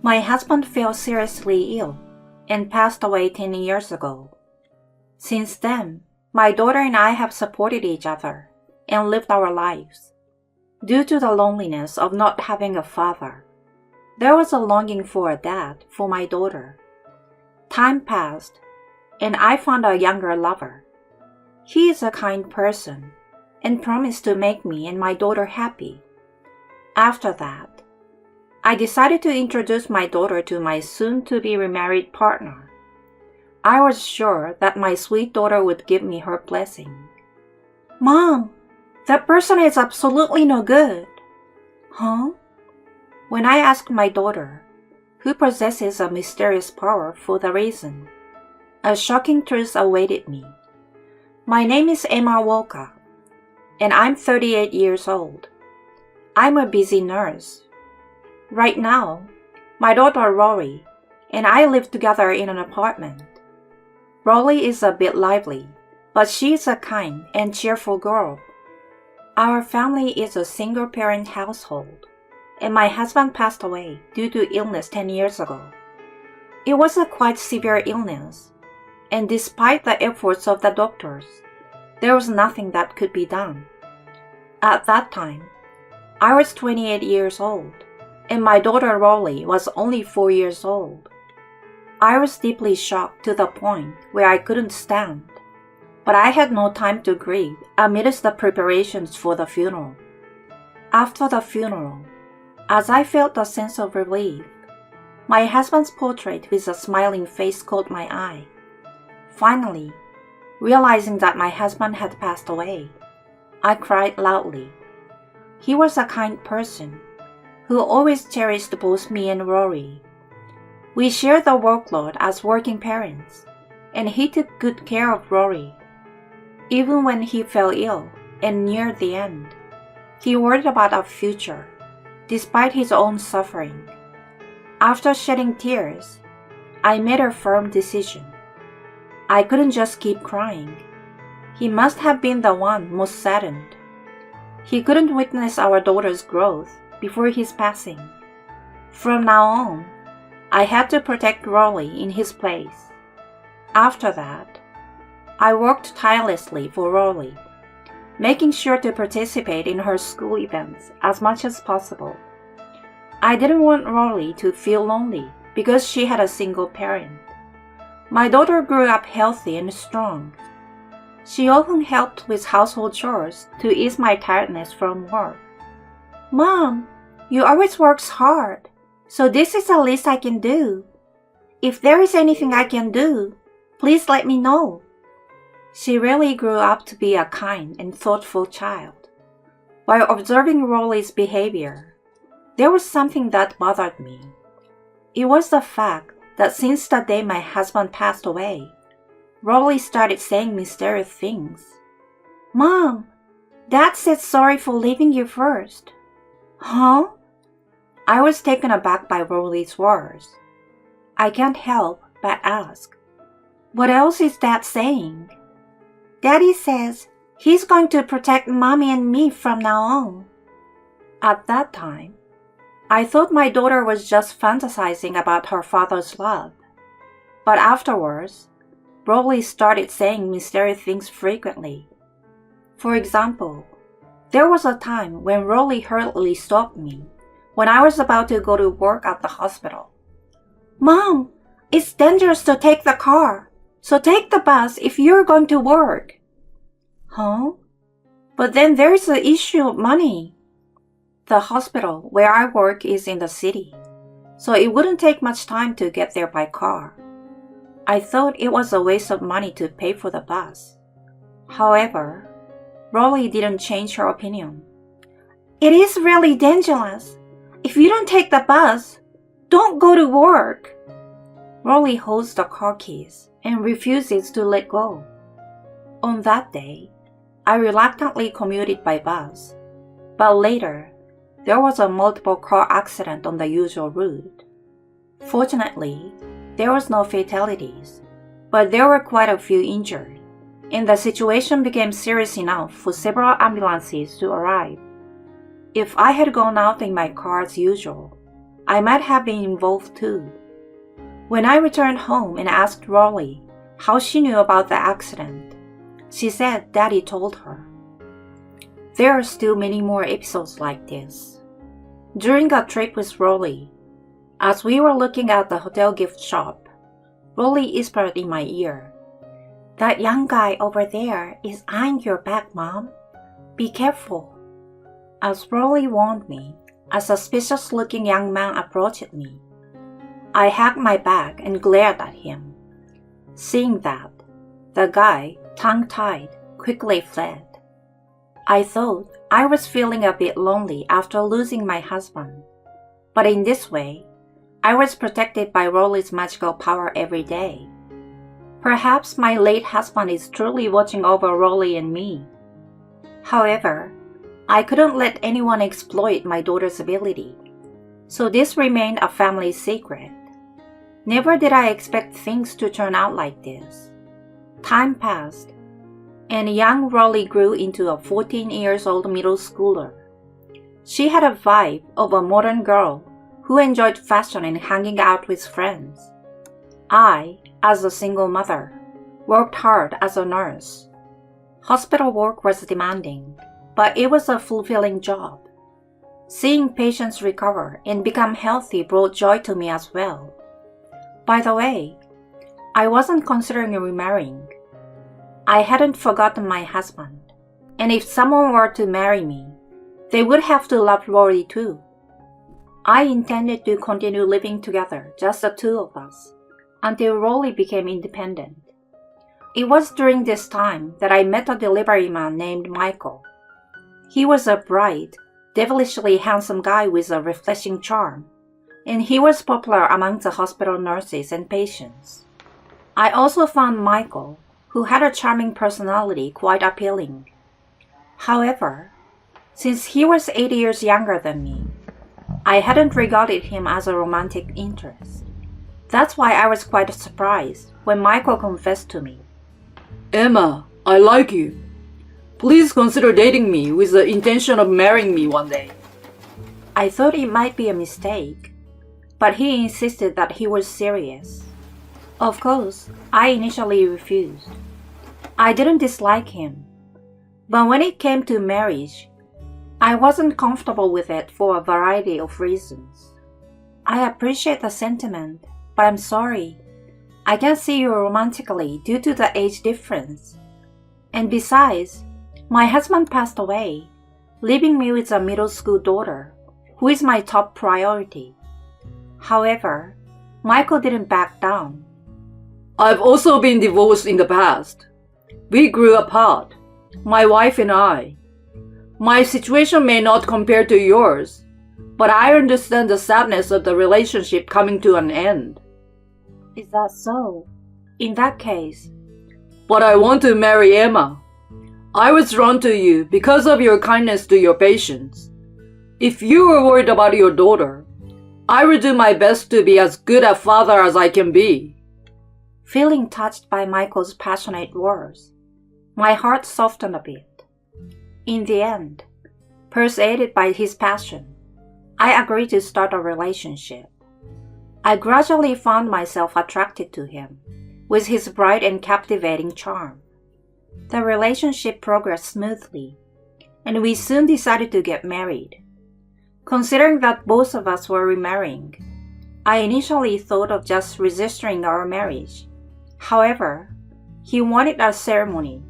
My husband fell seriously ill and passed away 10 years ago. Since then, my daughter and I have supported each other and lived our lives. Due to the loneliness of not having a father, there was a longing for a dad for my daughter. Time passed, and I found a younger lover. He is a kind person and promised to make me and my daughter happy. After that, I decided to introduce my daughter to my soon-to-be remarried partner. I was sure that my sweet daughter would give me her blessing. "Mom, that person is absolutely no good." "Huh?" When I asked my daughter, who possesses a mysterious power for the reason, a shocking truth awaited me. My name is Emma Walker, and I'm 38 years old. I'm a busy nurse. Right now, my daughter Rory and I live together in an apartment. Rory is a bit lively, but she is a kind and cheerful girl. Our family is a single-parent household, and my husband passed away due to illness 10 years ago. It was a quite severe illness, and despite the efforts of the doctors, there was nothing that could be done. At that time, I was 28 years old, and my daughter Rory was only 4 years old. I was deeply shocked to the point where I couldn't stand, but I had no time to grieve amidst the preparations for the funeral. After the funeral, as I felt a sense of relief, my husband's portrait with a smiling face caught my eye. Finally, realizing that my husband had passed away, I cried loudly. He was a kind person who always cherished both me and Rory. We shared the workload as working parents, and he took good care of Rory. Even when he fell ill and near the end, he worried about our future, despite his own suffering. After shedding tears, I made a firm decision. I couldn't just keep crying. He must have been the one most saddened. He couldn't witness our daughter's growth before his passing. From now on, I had to protect Rory in his place. After that, I worked tirelessly for Rory, making sure to participate in her school events as much as possible. I didn't want Rory to feel lonely because she had a single parent. My daughter grew up healthy and strong. She often helped with household chores to ease my tiredness from work. "Mom, you always works hard, so this is the least I can do. If there is anything I can do, please let me know." She really grew up to be a kind and thoughtful child. While observing Rory's behavior, there was something that bothered me. It was the fact that since the day my husband passed away, Rory started saying mysterious things. "Mom, Dad said sorry for leaving you first." "Huh?" I was taken aback by Rory's words. I can't help but ask, "What else is Dad saying?" "Daddy says he's going to protect Mommy and me from now on." At that time, I thought my daughter was just fantasizing about her father's love. But afterwards, Rory started saying mysterious things frequently. For example, there was a time when Rory hurriedly stopped me when I was about to go to work at the hospital. "Mom, it's dangerous to take the car, so take the bus if you're going to work." "Huh? But then there's the issue of money." The hospital where I work is in the city, so it wouldn't take much time to get there by car. I thought it was a waste of money to pay for the bus. However, Rory didn't change her opinion. "It is really dangerous. If you don't take the bus, don't go to work." Rory holds the car keys and refuses to let go. On that day, I reluctantly commuted by bus, but later, there was a multiple car accident on the usual route. Fortunately, there was no fatalities, but there were quite a few injured, and the situation became serious enough for several ambulances to arrive. If I had gone out in my car as usual, I might have been involved too. When I returned home and asked Rory how she knew about the accident, she said Daddy told her. There are still many more episodes like this. During a trip with Rory, as we were looking at the hotel gift shop, Rory whispered in my ear, "That young guy over there is eyeing your back, Mom. Be careful." As Rory warned me, a suspicious-looking young man approached me. I hugged my back and glared at him. Seeing that, the guy, tongue-tied, quickly fled. I thought I was feeling a bit lonely after losing my husband, but in this way, I was protected by Rory's magical power every day. Perhaps my late husband is truly watching over Rory and me. However, I couldn't let anyone exploit my daughter's ability, so this remained a family secret. Never did I expect things to turn out like this. Time passed, and young Rory grew into a 14-year-old middle schooler. She had a vibe of a modern girl who enjoyed fashion and hanging out with friends. I, as a single mother, worked hard as a nurse. Hospital work was demanding, but it was a fulfilling job. Seeing patients recover and become healthy brought joy to me as well. By the way, I wasn't considering remarrying. I hadn't forgotten my husband, and if someone were to marry me, they would have to love Rory too. I intended to continue living together, just the two of us, until Rory became independent. It was during this time that I met a delivery man named Michael. He was a bright, devilishly handsome guy with a refreshing charm, and he was popular among the hospital nurses and patients. I also found Michael, who had a charming personality, quite appealing. However, since he was 8 years younger than me, I hadn't regarded him as a romantic interest. That's why I was quite surprised when Michael confessed to me. "Emma, I like you. Please consider dating me with the intention of marrying me one day." I thought it might be a mistake, but he insisted that he was serious. Of course, I initially refused. I didn't dislike him, but when it came to marriage, I wasn't comfortable with it for a variety of reasons. I appreciate the sentiment, but I'm sorry. I can't see you romantically due to the age difference. And besides, my husband passed away, leaving me with a middle school daughter, who is my top priority. However, Michael didn't back down. "I've also been divorced in the past. We grew apart, my wife and I. My situation may not compare to yours, but I understand the sadness of the relationship coming to an end." Is that so? In that case, "But I want to marry Emma. I was drawn to you because of your kindness to your patients. If you were worried about your daughter, I will do my best to be as good a father as I can be." Feeling touched by Michael's passionate words, my heart softened a bit. In the end, persuaded by his passion, I agreed to start a relationship. I gradually found myself attracted to him, with his bright and captivating charm. The relationship progressed smoothly, and we soon decided to get married. Considering that both of us were remarrying, I initially thought of just registering our marriage. However, he wanted a ceremony.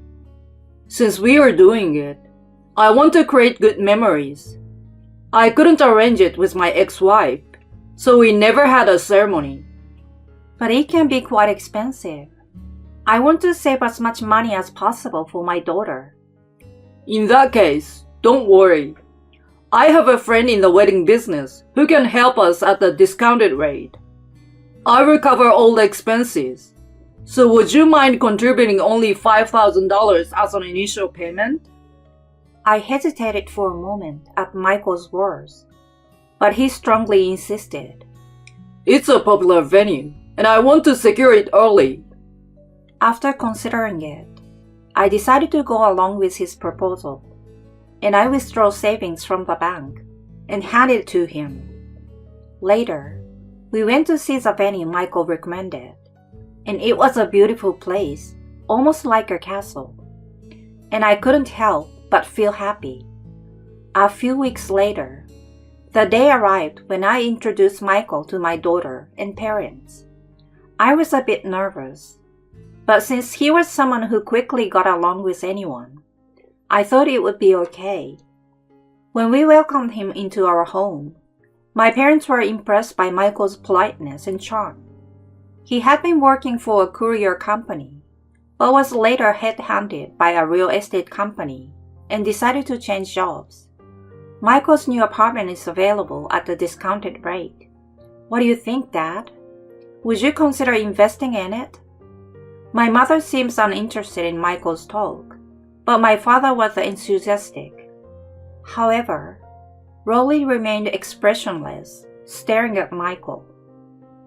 "Since we are doing it, I want to create good memories. I couldn't arrange it with my ex-wife, so we never had a ceremony." But it can be quite expensive. I want to save as much money as possible for my daughter. "In that case, don't worry. I have a friend in the wedding business who can help us at a discounted rate. I will cover all the expenses. So would you mind contributing only $5,000 as an initial payment?" I hesitated for a moment at Michael's words, but he strongly insisted. "It's a popular venue, and I want to secure it early." After considering it, I decided to go along with his proposal, and I withdrew savings from the bank and handed it to him. Later, we went to see the venue Michael recommended, and it was a beautiful place, almost like a castle. And I couldn't help but feel happy. A few weeks later, the day arrived when I introduced Michael to my daughter and parents. I was a bit nervous, but since he was someone who quickly got along with anyone, I thought it would be okay. When we welcomed him into our home, my parents were impressed by Michael's politeness and charm. He had been working for a courier company, but was later headhunted by a real estate company and decided to change jobs. Michael's new apartment is available at a discounted rate. What do you think, Dad? Would you consider investing in it? My mother seems uninterested in Michael's talk, but my father was enthusiastic. However, Rory remained expressionless, staring at Michael.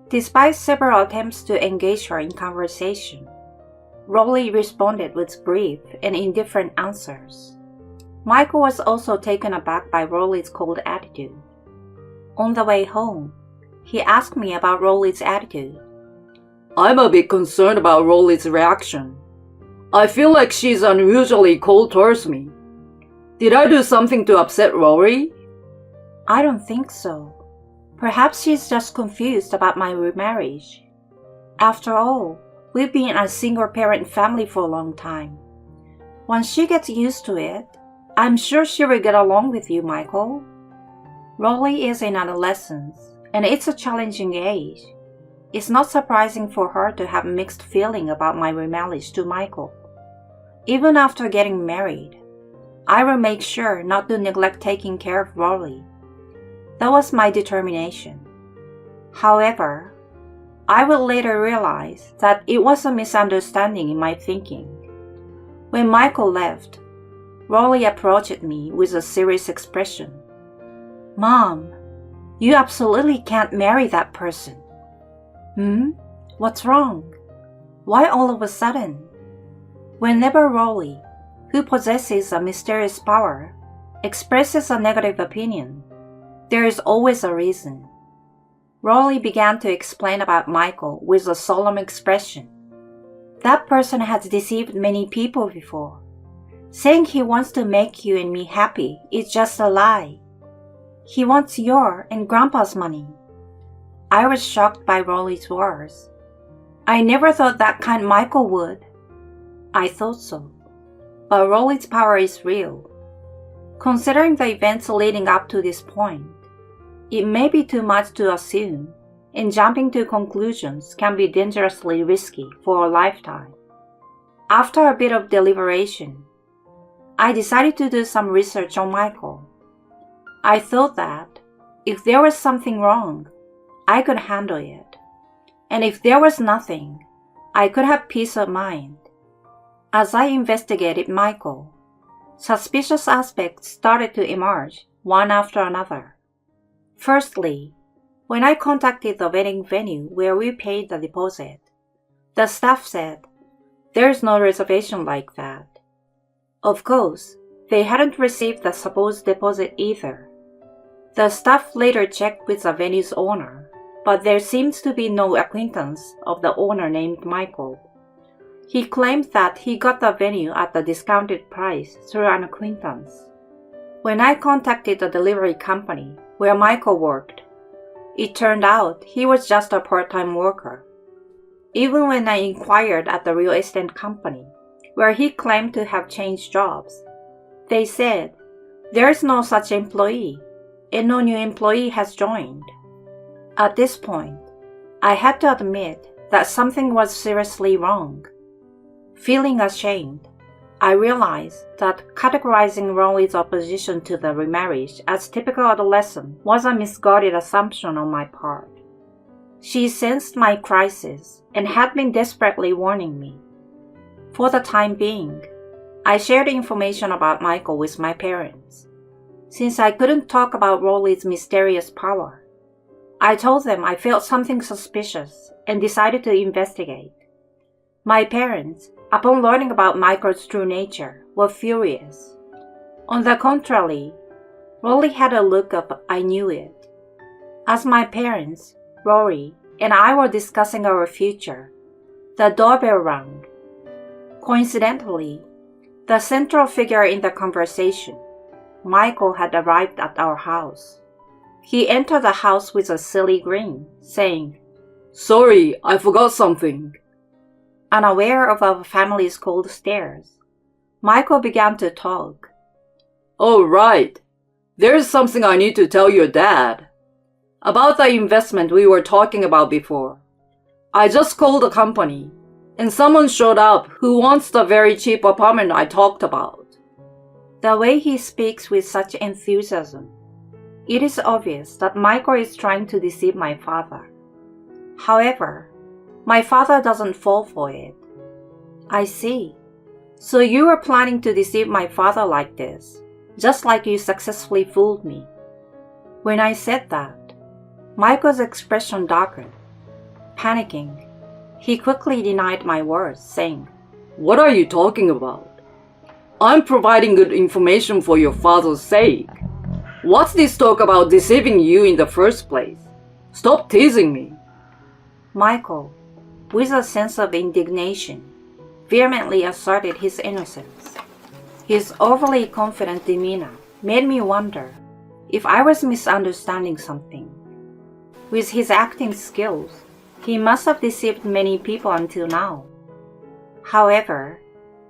Despite several attempts to engage her in conversation, Rory responded with brief and indifferent answers. Michael was also taken aback by Rory's cold attitude. On the way home, he asked me about Rory's attitude. I'm a bit concerned about Rory's reaction. I feel like she's unusually cold towards me. Did I do something to upset Rory? I don't think so. Perhaps she's just confused about my remarriage. After all, we've been a single-parent family for a long time. Once she gets used to it, I'm sure she will get along with you, Michael. Rory is in adolescence, and it's a challenging age. It's not surprising for her to have mixed feelings about my remarriage to Michael. Even after getting married, I will make sure not to neglect taking care of Rory. That was my determination. However, I would later realize that it was a misunderstanding in my thinking. When Michael left, Rory approached me with a serious expression. Mom, you absolutely can't marry that person. What's wrong? Why all of a sudden? Whenever Rory, who possesses a mysterious power, expresses a negative opinion, there is always a reason. Rory began to explain about Michael with a solemn expression. That person has deceived many people before. Saying he wants to make you and me happy is just a lie. He wants your and Grandpa's money. I was shocked by Rory's words. I never thought that kind Michael would. I thought so. But Rory's power is real. Considering the events leading up to this point, it may be too much to assume, and jumping to conclusions can be dangerously risky for a lifetime. After a bit of deliberation, I decided to do some research on Michael. I thought that if there was something wrong, I could handle it. And if there was nothing, I could have peace of mind. As I investigated Michael, suspicious aspects started to emerge one after another. Firstly, when I contacted the wedding venue where we paid the deposit, the staff said, "There's no reservation like that." Of course, they hadn't received the supposed deposit either. The staff later checked with the venue's owner, but there seems to be no acquaintance of the owner named Michael. He claimed that he got the venue at a discounted price through an acquaintance. When I contacted the delivery company where Michael worked, it turned out he was just a part-time worker. Even when I inquired at the real estate company, where he claimed to have changed jobs, they said, "There's no such employee, and no new employee has joined." At this point, I had to admit that something was seriously wrong. Feeling ashamed, I realized that categorizing Rory's opposition to the remarriage as typical adolescent was a misguided assumption on my part. She sensed my crisis and had been desperately warning me. For the time being, I shared information about Michael with my parents. Since I couldn't talk about Rory's mysterious power, I told them I felt something suspicious and decided to investigate. My parents, upon learning about Michael's true nature, were furious. On the contrary, Rory had a look of "I knew it." As my parents, Rory, and I were discussing our future, the doorbell rang. Coincidentally, the central figure in the conversation, Michael, had arrived at our house. He entered the house with a silly grin, saying, "Sorry, I forgot something." Unaware of our family's cold stares, Michael began to talk. "Oh, right. There's something I need to tell your dad. About the investment we were talking about before. I just called the company, and someone showed up who wants the very cheap apartment I talked about." The way he speaks with such enthusiasm, it is obvious that Michael is trying to deceive my father. However, my father doesn't fall for it. "I see. So you were planning to deceive my father like this, just like you successfully fooled me." When I said that, Michael's expression darkened. Panicking, he quickly denied my words, saying, "What are you talking about? I'm providing good information for your father's sake. What's this talk about deceiving you in the first place? Stop teasing me." Michael, with a sense of indignation, vehemently asserted his innocence. His overly confident demeanor made me wonder if I was misunderstanding something. With his acting skills, he must have deceived many people until now. However,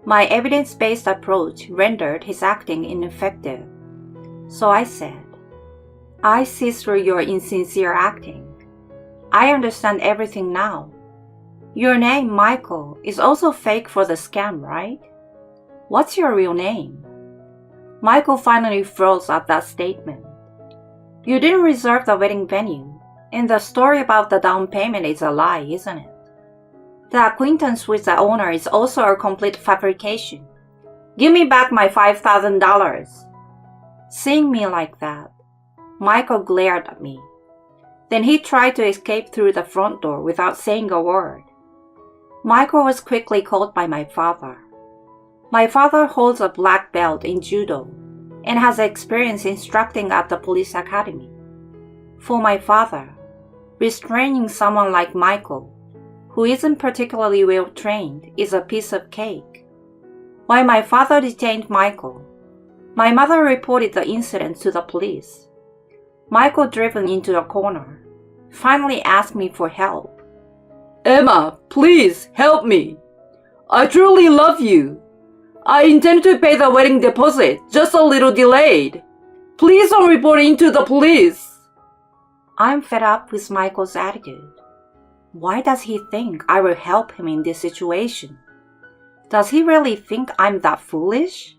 my evidence-based approach rendered his acting ineffective. So I said, "I see through your insincere acting. I understand everything now. Your name, Michael, is also fake for the scam, right? What's your real name?" Michael finally froze at that statement. "You didn't reserve the wedding venue, and the story about the down payment is a lie, isn't it? The acquaintance with the owner is also a complete fabrication. Give me back my $5,000. Seeing me like that, Michael glared at me. Then he tried to escape through the front door without saying a word. Michael was quickly called by my father. My father holds a black belt in judo and has experience instructing at the police academy. For my father, restraining someone like Michael, who isn't particularly well trained, is a piece of cake. While my father detained Michael, my mother reported the incident to the police. Michael, driven into a corner, finally asked me for help. "Emma, please help me. I truly love you. I intend to pay the wedding deposit, just a little delayed. Please don't report it to the police." I'm fed up with Michael's attitude. Why does he think I will help him in this situation? Does he really think I'm that foolish?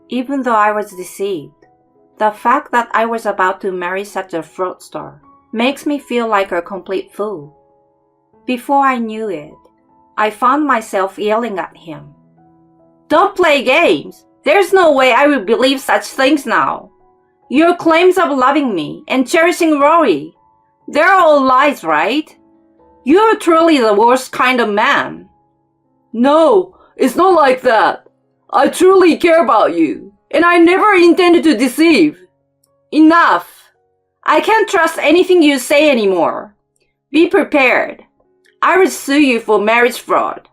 Even though I was deceived, the fact that I was about to marry such a fraudster makes me feel like a complete fool. Before I knew it, I found myself yelling at him. "Don't play games! There's no way I will believe such things now. Your claims of loving me and cherishing Rory, they're all lies, right? You're truly the worst kind of man." "No, it's not like that. I truly care about you, and I never intended to deceive." "Enough! I can't trust anything you say anymore. Be prepared. I will sue you for marriage fraud.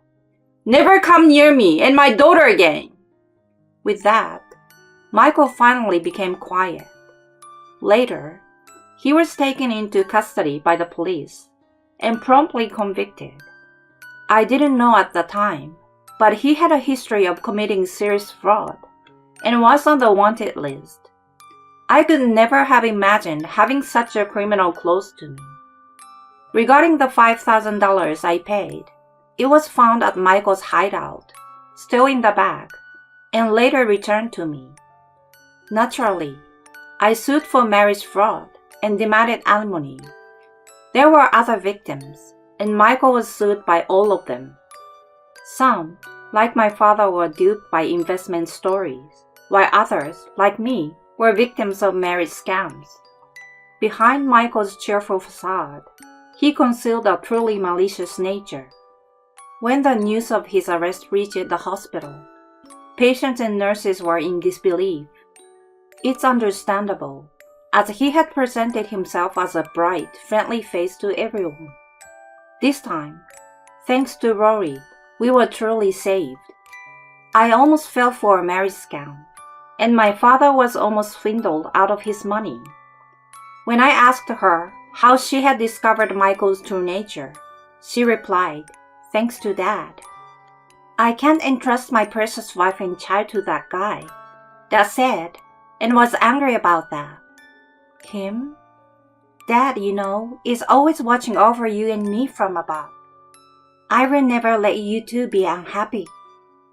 Never come near me and my daughter again." With that, Michael finally became quiet. Later, he was taken into custody by the police and promptly convicted. I didn't know at the time, but he had a history of committing serious fraud and was on the wanted list. I could never have imagined having such a criminal close to me. Regarding the $5,000 I paid, it was found at Michael's hideout, still in the bag, and later returned to me. Naturally, I sued for marriage fraud and demanded alimony. There were other victims, and Michael was sued by all of them. Some, like my father, were duped by investment stories, while others, like me, were victims of marriage scams. Behind Michael's cheerful facade, he concealed a truly malicious nature. When the news of his arrest reached the hospital, patients and nurses were in disbelief. It's understandable. as he had presented himself as a bright, friendly face to everyone. This time, thanks to Rory, we were truly saved. I almost fell for a marriage scam, and my father was almost swindled out of his money. When I asked her how she had discovered Michael's true nature, she replied, "Thanks to Dad." I can't entrust my precious wife and child to that guy. Dad said, and was angry about that. Kim? Dad, is always watching over you and me from above. I will never let you two be unhappy.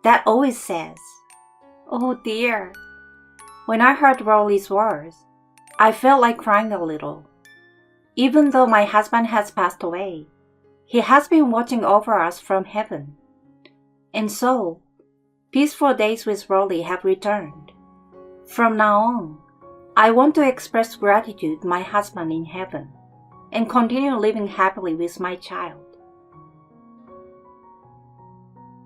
Dad always says. Oh dear. When I heard Rory's words, I felt like crying a little. Even though my husband has passed away, he has been watching over us from heaven. And so, peaceful days with Rory have returned. From now on, I want to express gratitude to my husband in heaven and continue living happily with my child.